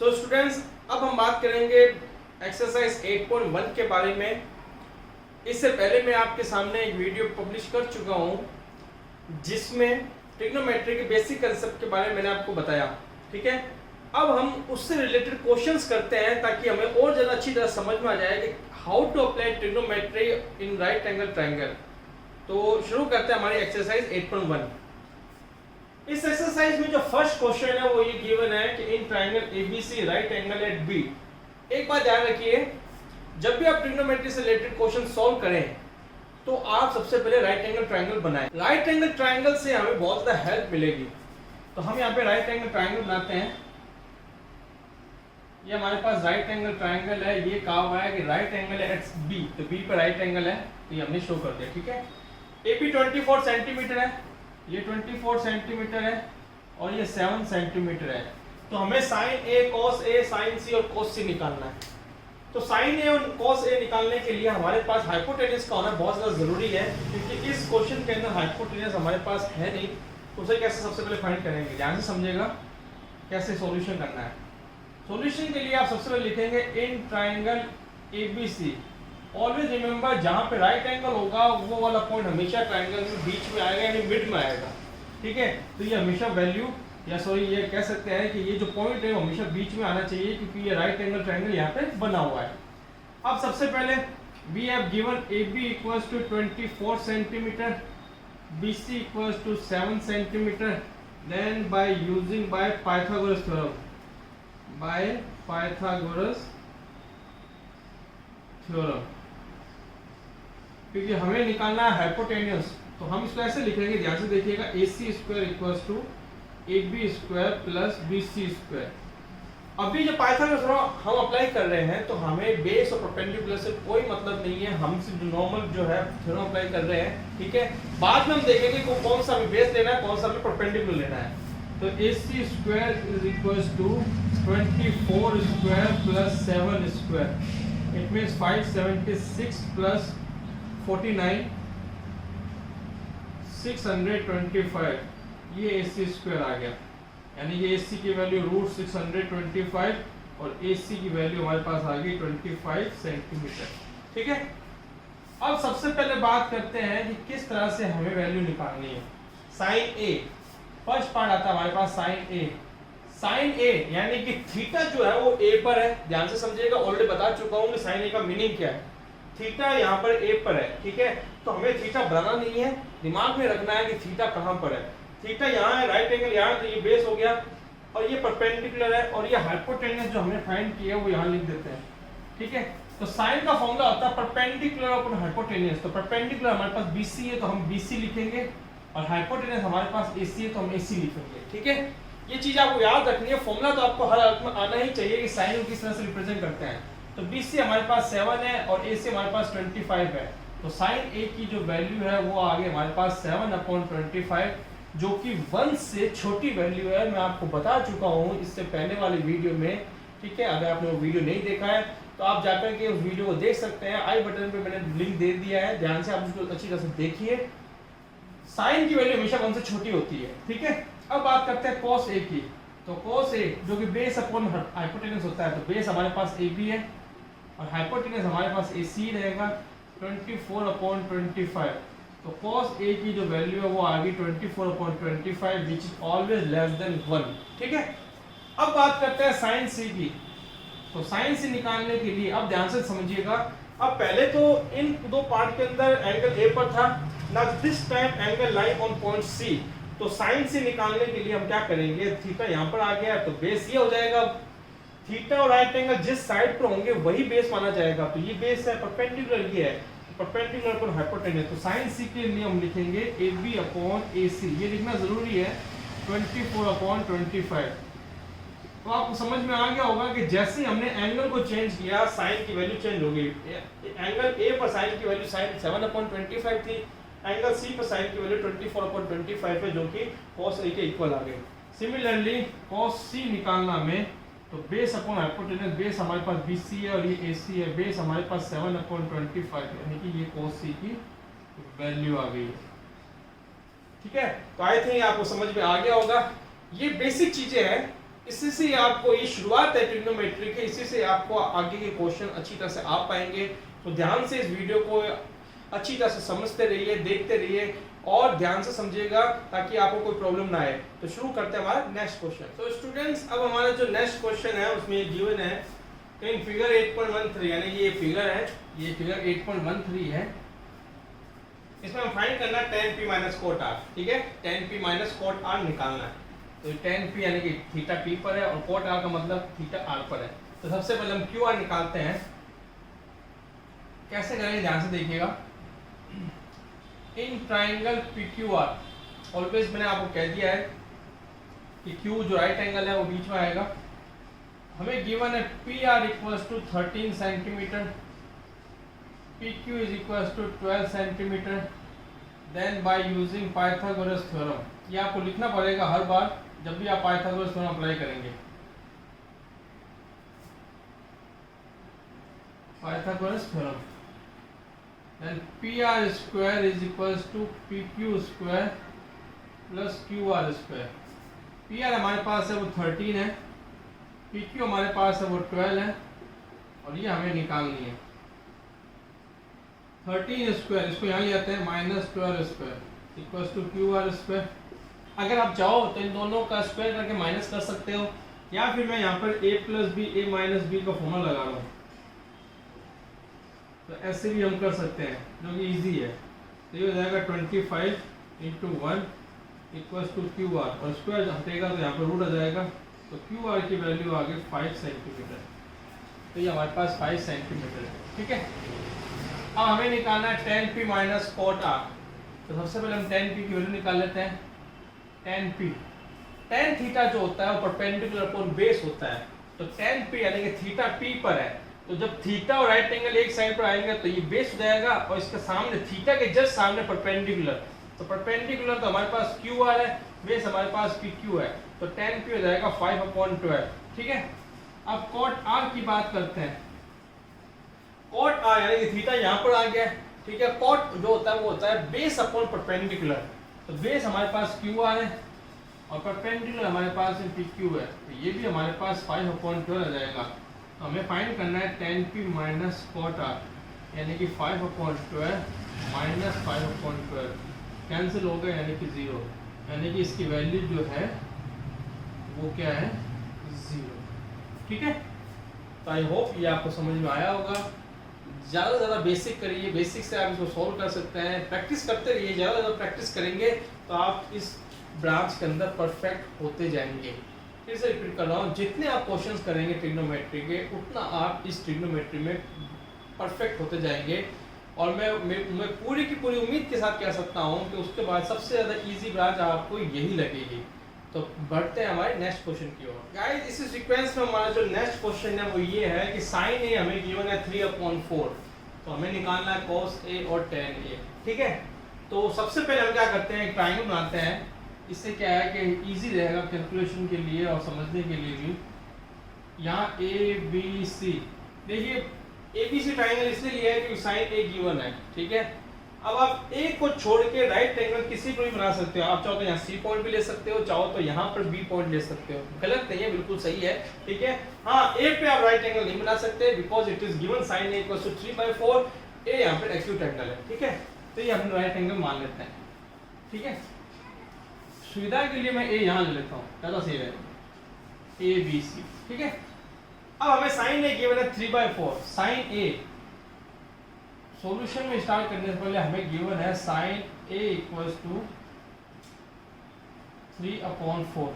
तो स्टूडेंट्स, अब हम बात करेंगे एक्सरसाइज 8.1 के बारे में। इससे पहले मैं आपके सामने एक वीडियो पब्लिश कर चुका हूं जिसमें ट्रिग्नोमेट्री के बेसिक कंसेप्ट के बारे में मैंने आपको बताया। ठीक है, अब हम उससे रिलेटेड क्वेश्चंस करते हैं ताकि हमें और ज़्यादा अच्छी तरह समझ में आ जाए कि how to apply trigonometry in right angle triangle. तो शुरू करते हैं हमारी एक्सरसाइज 8.1। इस एक्सरसाइज में जो फर्स्ट क्वेश्चन है वो ये गिवन है कि in triangle ABC right angle at B. एक बात ध्यान रखिए, जब भी आप ट्रिग्नोमेट्री से रिलेटेड क्वेश्चन सॉल्व करें तो आप सबसे पहले राइट एंगल ट्रायंगल बनाएं। राइट एंगल ट्रायंगल से हमें बहुत ज्यादा हेल्प मिलेगी। तो हम यहाँ पे राइट एंगल ट्रायंगल बनाते हैं। ये हमारे पास राइट एंगल ट्रायंगल है। ये कहा हुआ है कि राइट एंगल है एट बी, तो बी पर राइट एंगल है, तो ये हमने शो कर दिया। ठीक है, एबी 24 सेंटीमीटर है, ये 24 सेंटीमीटर है और ये 7 सेंटीमीटर है। तो हमें sign A, cos A, sign सी और कॉस सी निकालना है। तो साइन ए और कॉस ए निकालने के लिए हमारे पास हाइपोटेनस का होना बहुत ज़्यादा जरूरी है, क्योंकि इस क्वेश्चन के अंदर हाइपोटेनस हमारे पास है नहीं। तो उसे कैसे सबसे पहले फाइंड करेंगे, ध्यान से समझिएगा कैसे सॉल्यूशन करना है। सॉल्यूशन के लिए आप सबसे पहले लिखेंगे इन ट्रायंगल एबीसी। ऑलवेज रिमेंबर, जहां पे राइट एंगल होगा वो वाला पॉइंट हमेशा ट्रायंगल में बीच में आएगा, यानी मिड में आएगा। ठीक है, तो ये हमेशा वैल्यू या सॉरी ये कह सकते हैं कि ये जो पॉइंट है वो हमेशा बीच में आना चाहिए, क्योंकि ये राइट एंगल ट्रायंगल यहाँ पे बना हुआ है। अब सबसे पहले we have given AB equals to 24 centimetre, BC equals to 7 centimetre. Then by using by Pythagoras theorem, by Pythagoras theorem, क्योंकि हमें निकालना है हाइपोटेन्यूस, तो हम इसको ऐसे लिखेंगे, ध्यान से देखिएगा, AC square equals to AB square plus BC square. अभी जो पाइथागोरस थ्योरम हम अप्लाई कर रहे हैं तो हमें बेस और परपेंडिकुलर से कोई मतलब नहीं है, हम सिर्फ नॉर्मल जो है थ्योरम अप्लाई कर रहे हैं। ठीक है, बाद में हम देखेंगे कि कौन सा हमें बेस लेना है, कौन सा हमें परपेंडिकुलर लेना है। तो AC square is equals to 24 square plus 7 square. It means 576 plus 49 625, ये AC स्क्वायर आ गया। यानी ये AC की वैल्यू √625 और AC की वैल्यू हमारे पास आ गई 25 सेंटीमीटर। ठीक है, अब सबसे पहले बात करते हैं कि किस तरह से हमें वैल्यू निकालनी है। साइन ए, फर्स्ट पार्ट आता है हमारे पास साइन ए। साइन ए यानी कि थीटा जो है वो ए पर है, ध्यान से समझिएगा। ऑलरेडी बता चुका हूं कि साइन ए का मीनिंग क्या है। थीटा यहाँ पर ए पर है। ठीक है, तो हमें थीटा बनाना नहीं है, दिमाग में रखना है कि थीटा कहाँ पर है। थीटा यहाँ है, राइट एंगल यहाँ, तो ये बेस हो गया और ये परपेंडिकुलर है और ये हाइपोटेनस जो हमने फाइंड किया है वो यहाँ लिख देते हैं। ठीक है, तो साइन का फॉर्मूला होता है परपेंडिकुलर अपॉन हाइपोटेनस। तो परपेंडिकुलर हमारे पास BC है तो हम BC लिखेंगे और हाइपोटेनस हमारे पास AC है तो हम AC लिखेंगे। ठीक है, ये चीज आपको याद रखनी है। फॉर्मूला तो आपको हर हालत में आना ही चाहिए कि साइन को किस तरह से रिप्रेजेंट करते हैं। तो BC हमारे पास 7 है और AC हमारे पास 25 है। तो साइन A की जो वैल्यू है वो आ गई हमारे पास 7/25, जो कि 1 से छोटी वैल्यू है। मैं आपको बता चुका हूँ इससे पहले वाली वीडियो में। ठीक है, अगर आपने वो वीडियो नहीं देखा है तो आप जाकर के उस वीडियो को देख सकते हैं। आई बटन पे मैंने लिंक दे दिया है, ध्यान से आप उसको अच्छी तरह से देखिए। साइन की वैल्यू हमेशा 1 से छोटी होती है। ठीक है, अब बात करते हैं cos A की। तो cos A जो कि बेस अपॉन हाइपोटेनस होता है, तो बेस हमारे पास AB है और हाइपोटेनस हमारे पास AC रहेगा 24/25। तो cos A की जो वैल्यू है वो आ गई 24/25, which is always less than 1। ठीक है, अब बात करते हैं साइन C की। तो साइन C निकालने के लिए अब ध्यान से समझिएगा। अब पहले तो इन दो पार्ट के अंदर एंगल A पर था, now this time angle line on point C। तो साइन C निकालने के लिए हम क्या करेंगे, थीटा यहाँ पर आ गया तो बेस ये हो जाएगा। थीटा और राइट एंगल जिस साइड पर होंगे वही बेस माना जाएगा। तो ये बेस है, परपेंडिकुलर ये है, परपेंडिकुलर पर हाइपोटेनस। तो साइन C के लिए हम लिखेंगे AB/AC। ये लिखना जरूरी है, 24/25। तो आपको समझ में आ गया होगा कि जैसे हमने एंगल को चेंज किया साइन की वैल्यू चेंज हो गई। एंगल A पर साइन की वैल्यू 7/25 थी, एंगल C पर साइन की वैल्यू 24/25 है, जो कि cos A के इक्वल आ गई। सिमिलरली cos C निकालना में तो बेस अपॉन हाइपोटेनस, बेस हमारे पास BC है और ये AC है, बेस हमारे पास 7/25, यानी कि ये cos C की वैल्यू आ गई। ठीक है, तो आई थिंक आपको समझ में आ गया होगा। ये बेसिक चीजें हैं इसी से आपको, ये शुरुआत है ट्रिग्नोमेट्री की, इसी से आपको आगे के क्वेश्चन अच्छी तरह से आ पाएंगे। तो ध्यान से इस वीडियो को अच्छी तरह से समझते रहिए, देखते रहिए और ध्यान से समझिएगा ताकि आपको कोई प्रॉब्लम ना आए। तो शुरू करते हैं हमारा नेक्स्ट क्वेश्चन। तो स्टूडेंट्स, अब हमारा जो नेक्स्ट क्वेश्चन है उसमें ये गिवन है कहीं फिगर 8.13, यानी ये फिगर है, ये फिगर 8.13 है। इसमें हम फाइंड करना है tan p minus cot r, ठीक है, tan p minus cot r निकालना है। तो tan p यानी कि थीटा p पर है और कोट r का मतलब थीटा r पर है। तो सबसे पहले हम qr निकालते हैं। कैसे करेंगे ध्यान से देखिएगा। इन ट्राइंगल PQR ऑलवेज मैंने आपको कह दिया है कि Q जो राइट एंगल है वो बीच में आएगा। हमें गिवन है PR equals to 13 centimetre, PQ is equals to 12 centimetre. Then by using Pythagoras theorem, ये आपको लिखना पड़ेगा हर बार जब भी आप पाइथागोरस थ्योरम अप्लाई करेंगे। Pythagoras theorem, then PR square is equals to PQ square plus QR square। PR हमारे पास है वो 13 है, PQ हमारे पास है वो 12 है और ये हमें निकालनी है। 13 स्क्वायर, इसको यहाँ ले आते हैं, minus 12 square equals to QR square. अगर आप चाहो तो इन दोनों का स्क्वायर करके माइनस कर सकते हो, या फिर मैं यहाँ पर a plus B a minus B का फॉर्मूला लगा रहा हूँ, तो ऐसे भी हम कर सकते हैं जो कि इजी है। तो ये हो जाएगा 25 इंटू 1 इक्वल्स टू QR और स्क्वायर हटेगा तो यहाँ पर रूट आ जाएगा। तो QR की वैल्यू आ गई 5 सेंटीमीटर। तो ये हमारे पास 5 सेंटीमीटर है, ठीक है। अब हमें निकालना है tan p minus cot r। तो सबसे पहले हम tan p की वैल्यू निकाल लेते हैं। tan p, tan थीटा जो होता है वो परपेंडिकुलर अपॉन बेस होता है। तो tan p यानी कि थीटा p पर है, तो जब थीटा और राइट एंगल एक साइड पर आएंगे तो ये बेस हो जाएगा और इसके सामने थीटा के जस्ट सामने परपेंडिकुलर, तो परपेंडिकुलर तो हमारे पास QR है, बेस हमारे पास PQ है। तो tan p हो जाएगा 5/12, ठीक है। अब कोट r की बात करते हैं। कोट r यानी कि थीटा यहाँ पर आ गया, ठीक है। कोट जो होता है वो होता है बेस अपॉन परपेंडिकुलर, तो बेस हमारे पास QR है और परपेंडिकुलर हमारे पास PQ है। तो ये भी हमारे पास 5/12 आ जाएगा। हमें फाइंड करना है tan p minus cot r, यानी कि 5/12 माइनस 5/12 कैंसिल हो गया यानी कि 0, यानी कि इसकी वैल्यू जो है वो क्या है, 0, ठीक है। तो आई होप ये आपको समझ में आया होगा। ज़्यादा से ज़्यादा बेसिक करिए, बेसिक से आप इसको सॉल्व कर सकते हैं। प्रैक्टिस करते रहिए, ज़्यादा से ज़्यादा प्रैक्टिस करेंगे तो आप इस ब्रांच के अंदर परफेक्ट होते जाएंगे। फिर से रिपीट कर रहा हूँ, जितने आप क्वेश्चंस करेंगे ट्रिग्नोमेट्री के उतना आप इस ट्रिग्नोमेट्री में परफेक्ट होते जाएंगे। और मैं पूरी की पूरी उम्मीद के साथ कह सकता हूँ कि उसके बाद सबसे ज़्यादा इजी ब्रांच आपको यही लगेगी। तो बढ़ते हैं हमारे नेक्स्ट क्वेश्चन की ओर। गाइस, इस सीक्वेंस में हमारा जो नेक्स्ट क्वेश्चन है वो ये है कि साइन ए हमें गिवन है 3/4, तो हमें निकालना है cos a और tan a, ठीक है। तो सबसे पहले हम क्या करते हैं, एक ट्राइंगल बनाते हैं। इससे क्या है कि इजी रहेगा कैलकुलेशन के लिए और समझने के लिए भी। यहाँ ABC, देखिए ABC ट्राइंगल इसलिए लिया है क्योंकि साइन A गिवन है, ठीक है। अब आप A को छोड़ के राइट एंगल किसी को भी बना सकते हो। आप चाहो तो यहाँ C पॉइंट भी ले सकते हो, चाहो तो यहाँ पर B पॉइंट ले सकते हो। गलत नहीं है, बिल्कुल सही है, ठीक है। हाँ, A पे आप राइट एंगल नहीं बना सकते because it is given sine A equals to 3/4। A यहाँ पर एक्यूट एंगल है, ठीक है। तो ये हम राइट एंगल मान लेते हैं, ठीक है। सुविधा के लिए मैं A यहाँ ले लेता हूँ, ज़्यादा सही रहेगा, ABC, ठीक है। अब हमें साइन A गिवन है 3/4। साइन A सॉल्यूशन में स्टार्ट करने से पहले हमें गिवन है साइन A इक्वल्स टू 3/4।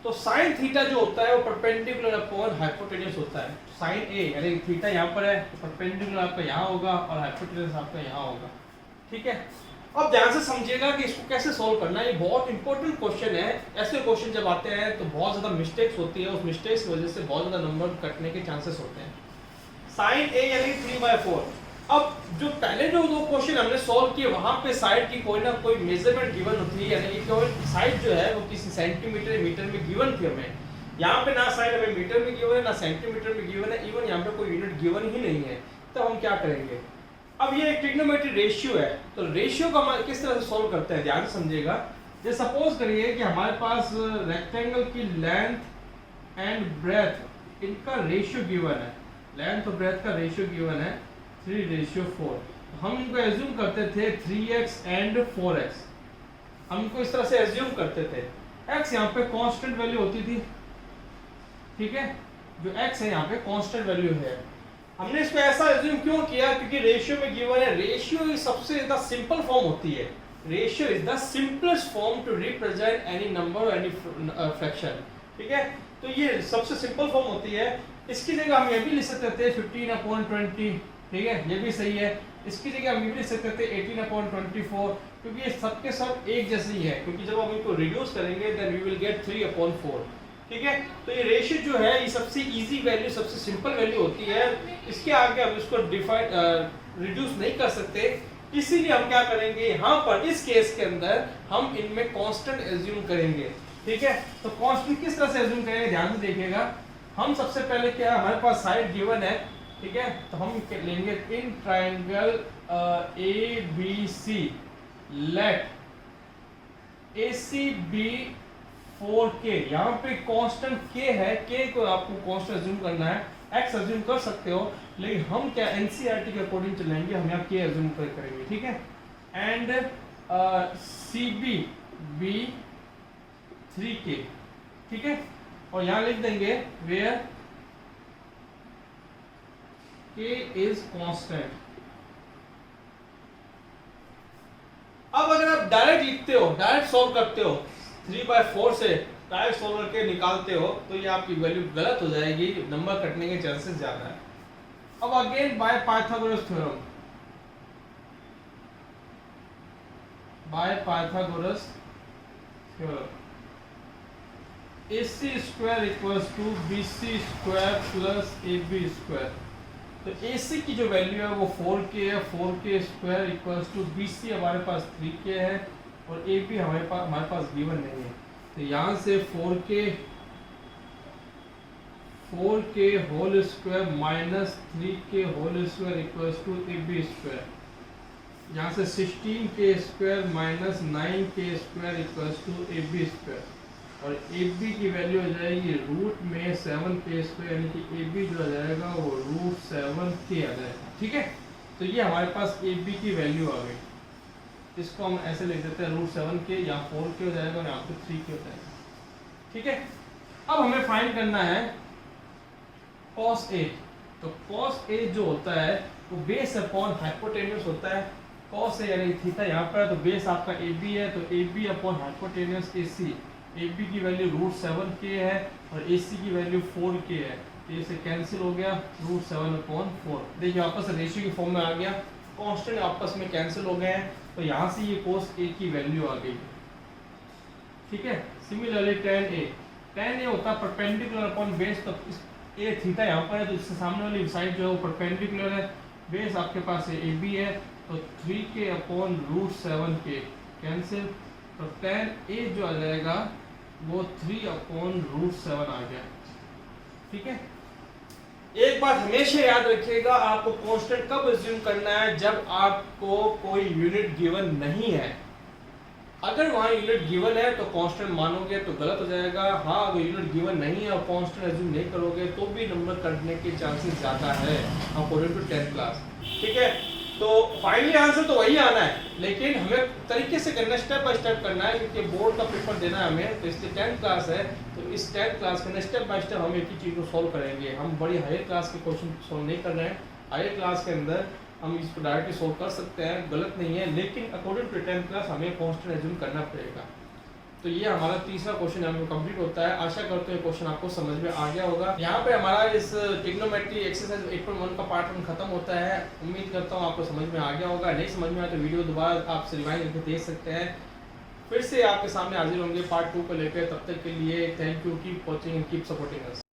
तो साइन थीटा जो होता है वो परपेंडिकुलर अपॉन हाइपोटेन्यूज होता है। साइन A यानी थीटा यहाँ पर है तो परपेंडिकुलर आपका यहाँ होगा और हाइपोटेन्यूज आपका यहाँ होगा, ठीक है। अब ध्यान से समझिएगा कि इसको कैसे सॉल्व करना है। ये बहुत इंपॉर्टेंट क्वेश्चन है। ऐसे क्वेश्चन जब आते हैं तो बहुत ज्यादा मिस्टेक्स होती है, उस मिस्टेक्स की वजह से बहुत ज्यादा नंबर कटने के चांसेस होते हैं। साइन A यानी 3/4। अब जो पहले जो दो क्वेश्चन हमने सॉल्व किए वहां पे साइड की कोई ना कोई मेजरमेंट गिवन होती है, यानी कि साइड जो है वो किसी सेंटीमीटर मीटर में गिवन थी हमें। यहाँ पे ना साइड हमें मीटर में गिवन है ना सेंटीमीटर में गिवन है, इवन यहाँ पे कोई यूनिट गिवन ही नहीं है। तो हम क्या करेंगे, अब ये एक ट्रिग्नोमेट्री रेशियो है, तो रेशियो को हम किस तरह से सॉल्व करते हैं ध्यान से समझिएगा। जैसे सपोज करिए कि हमारे पास रेक्टेंगल की लेंथ एंड ब्रेथ इनका रेशियो गिवन है, लेंथ और ब्रेथ का रेशियो गिवन है 3:4। हम इनको एज्यूम करते थे 3x एंड 4x, हम इनको इस तरह से एज्यूम करते थे। x यहाँ पे कांस्टेंट वैल्यू होती थी, ठीक है, जो x है यहाँ पे कांस्टेंट वैल्यू है। हमने इसको ऐसा एज्यूम क्यों किया, क्योंकि रेशियो में गिवन है, रेशियो सबसे ज्यादा सिंपल फॉर्म होती है, ratio is the simplest form to represent any number और एनी फ्रैक्शन, ठीक है, तो ये सबसे सिंपल फॉर्म होती है। इसकी जगह हम ये भी लिख सकते थे 15/20, ठीक है, ये भी सही है। इसकी जगह हम ये भी लिख सकते थे 18/24, क्योंकि ये सब के सब एक जैसे ही है, क्योंकि जब हम इनको रिड्यूस करेंगे देन वी विल गेट 3/4, ठीक है। तो ये रेशियो जो है ये सबसे इजी वैल्यू, सबसे सिंपल वैल्यू होती है, इसके आगे हम इसको डिफाइन रिड्यूस नहीं कर सकते, इसीलिए हम क्या करेंगे यहाँ पर इस केस के अंदर हम इनमें कांस्टेंट एज्यूम करेंगे, ठीक है। तो कांस्टेंट किस तरह से एज्यूम करेंगे, ध्यान से देखिएगा। हम सबसे पहले क्या, हमारे पास साइड गिवन है, ठीक है, तो हम लेंगे in triangle ABC let AC be 4K। यहाँ पे कांस्टेंट K है, K को आपको कांस्टेंट एज्यूम करना है, X एज्यूम कर सकते हो, लेकिन हम क्या NCERT के अकॉर्डिंग चलेंगे, हम यहाँ K एज्यूम करेंगे, ठीक है। एंड CB B 3K, ठीक है, और यहाँ लिख देंगे वेयर K इज कांस्टेंट। अब अगर आप डायरेक्ट लिखते हो, डायरेक्ट सॉल्व करते हो, 3/4 से डायरेक्ट सॉल्व करके निकालते हो, तो ये आपकी वैल्यू गलत हो जाएगी, नंबर कटने के चांसेस ज्यादा है। अब again by Pythagoras theorem, by Pythagoras theorem AC square equals to BC square plus AB square. तो AC की जो वैल्यू है वो 4K है, 4K square equals to BC हमारे पास 3K है और AB हमारे पास गिवन नहीं है, तो यहाँ से 4K whole square minus 3K whole square equals to AB square. यहाँ से 16K square minus 9K square equals to AB square, और AB की वैल्यू हो जाएगी रूट में 7K स्क्वायर, यानी कि AB जो आ जाएगा वो रूट 7K आ जाएगा, ठीक है। तो ये हमारे पास AB की वैल्यू आ गई, इसको हम ऐसे लिख देते हैं रूट 7K, यहाँ 4K हो जाएगा और यहाँ पे 3K हो जाएगा, ठीक है। अब हमें फाइंड करना है cos A। तो cos A जो होता है वो बेस अपॉन हाइपोटेन्यूस होता है, cos A यानी थीटा यहाँ पर है, तो बेस आपका AB है, तो AB upon hypotenuse AC, AB की वैल्यू रूट 7K है और AC की वैल्यू 4K है, तो ये से कैंसिल हो गया, रूट 7/4। देखिए वापस रेशियो की फॉर्म में आ गया, कांस्टेंट आपस में कैंसिल हो गए हैं, तो यहाँ से ये cos A की वैल्यू आ गई, ठीक है। सिमिलरली tan A होता है परपेंडिकुलर अपॉन बेस, तो A थीटा यहाँ पर है, तो इससे सामने वाली साइड जो है वो परपेंडिकुलर है, बेस आपके पास AB है, तो 3K upon root 7K cancel, तो tan A जो आ जाएगा वो 3/√7 आ गया, ठीक है। एक बात हमेशा याद रखिएगा, आपको कांस्टेंट कब एज्यूम करना है, जब आपको कोई यूनिट गिवन नहीं है। अगर वहां यूनिट गिवन है तो कांस्टेंट मानोगे तो गलत हो जाएगा, हाँ अगर यूनिट गिवन नहीं है और कांस्टेंट एज्यूम नहीं करोगे तो भी नंबर कटने के चांसेस ज्यादा है अकॉर्डिंग टू 10th क्लास, ठीक है। तो फाइनली आंसर तो वही आना है, लेकिन हमें तरीके से करना, स्टेप बाय स्टेप करना है, क्योंकि बोर्ड का पेपर देना है हमें, तो इसलिए 10th क्लास है, तो इस 10th क्लास के स्टेप बाय स्टेप हम एक ही चीज़ को सॉल्व करेंगे। हम बड़ी हायर क्लास के क्वेश्चन सॉल्व नहीं कर रहे हैं, हायर क्लास के अंदर हम इसको डायरेक्टली सॉल्व कर सकते हैं, गलत नहीं है, लेकिन अकॉर्डिंग टू 10th क्लास हमें कांस्टेंट एज्यूम करना पड़ेगा। तो ये हमारा तीसरा क्वेश्चन हमें कंप्लीट होता है। आशा करते हैं क्वेश्चन आपको समझ में आ गया होगा। यहाँ पे हमारा इस ट्रिग्नोमेट्री एक्सरसाइज 8.1 का पार्ट 1 खत्म होता है। उम्मीद करता हूँ आपको समझ में आ गया होगा। नहीं समझ में आया तो वीडियो दोबारा आप रिवाइंड करके देख सकते हैं। फिर से आपके सामने हाजिर होंगे पार्ट 2 को लेकर। तब तक के लिए thank you, keep watching and keep supporting us.